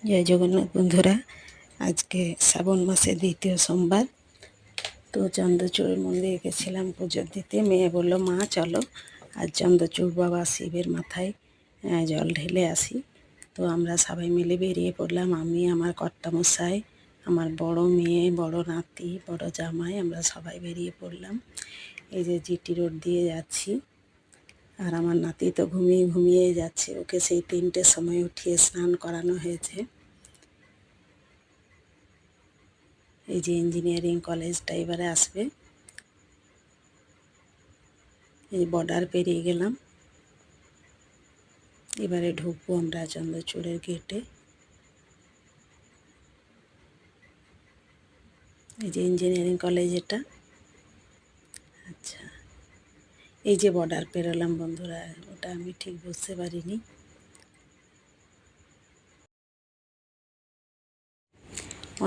জয় জগন্নাথ বন্ধুরা, আজকে শ্রাবণ মাসের দ্বিতীয় সোমবার। তো চন্দ্রচূড় মন্দিরে গেছিলাম পুজো দিতে। মেয়ে বলল, মা চলো আর চন্দ্রচূড় বাবা শিবের মাথায় জল ঢেলে আসি। তো আমরা সবাই মিলে বেরিয়ে পড়লাম। আমি, আমার কর্তামশাই, আমার বড় মেয়ে, বড় নাতি, বড় জামাই, আমরা সবাই বেরিয়ে পড়লাম। এই যে জিটি রোড দিয়ে যাচ্ছি। আর আমার নাতি তো ঘুমিয়ে ঘুমিয়ে যাচ্ছে। ওকে সেই 3টের সময় উঠিয়ে স্নান করানো হয়েছে। এই যে ইঞ্জিনিয়ারিং কলেজটা এবারে আসবে। এই বর্ডার পেরিয়ে গেলাম, এবারে ঢুকবো আমরা চন্দ্রচূড়ের গেটে। এই যে ইঞ্জিনিয়ারিং কলেজ এটা। আচ্ছা, এই যে বর্ডার পেরোলাম বন্ধুরা, ওটা আমি ঠিক বুঝতে পারিনি।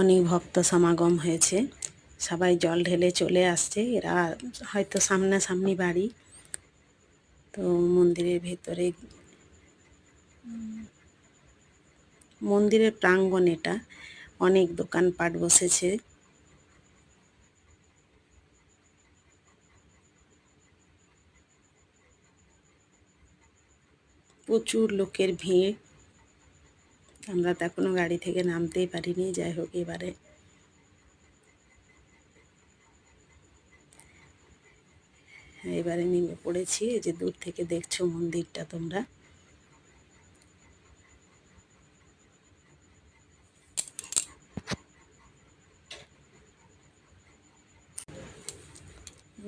অনেক ভক্ত সমাগম হয়েছে, সবাই জল ঢেলে চলে আসছে। এরা হয়তো সামনাসামনি বাড়ি। তো মন্দিরের ভেতরে, মন্দিরের প্রাঙ্গণ এটা, অনেক দোকানপাট বসেছে। প্রচুর লোকের ভিড়। আমরা তো এখনো গাড়ি থেকে নামতেই পারিনি। যাই হোক, এবারে নেমে পড়েছি। এই যে দূর থেকে দেখছো মন্দিরটা তোমরা।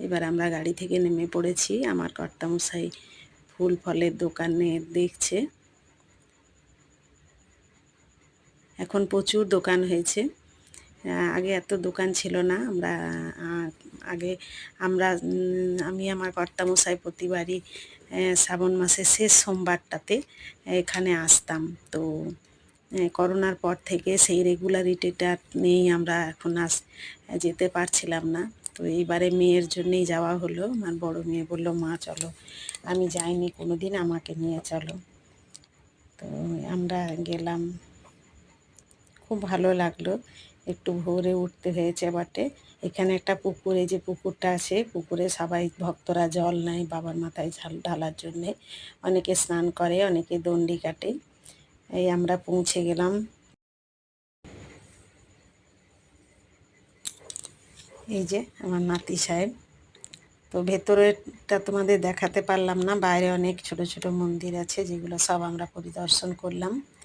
এবার আমরা গাড়ি থেকে নেমে পড়েছি। আমার কর্তামশাই ফুল ফলের দোকানে দেখছে। এখন প্রচুর দোকান হয়েছে, আগে এত দোকান ছিল না। আগে আমি আমার কর্তামশাই প্রতিবারই শ্রাবণ মাসের শেষ সোমবারটাতে এখানে আসতাম। তো করোনার পর থেকে সেই রেগুলারিটিটা নেই, আমরা এখন যেতে পারছিলাম না। তো এইবারে মেয়ের জন্যেই যাওয়া হলো। আমার বড় মেয়ে বলল, মা চলো, আমি যাইনি কোনো দিন, আমাকে নিয়ে চলো। তো আমরা গেলাম, খুব ভালো লাগলো। একটু ভোরে উঠতে হয়েছে বটে। এখানে একটা পুকুর, এই যে পুকুরটা আছে, পুকুরে সবাই ভক্তরা জল নেয় বাবার মাথায় ঢালার জন্যে। অনেকে স্নান করে, অনেকে দণ্ডি কাটে। এই আমরা পৌঁছে গেলাম। এই যে আমার নাতি সাহেব। তো ভেতরেরটা তোমাদের দেখাতে পারলাম না, বাইরে অনেক ছোট ছোট মন্দির আছে, যেগুলো সব আমরা পরিদর্শন করলাম।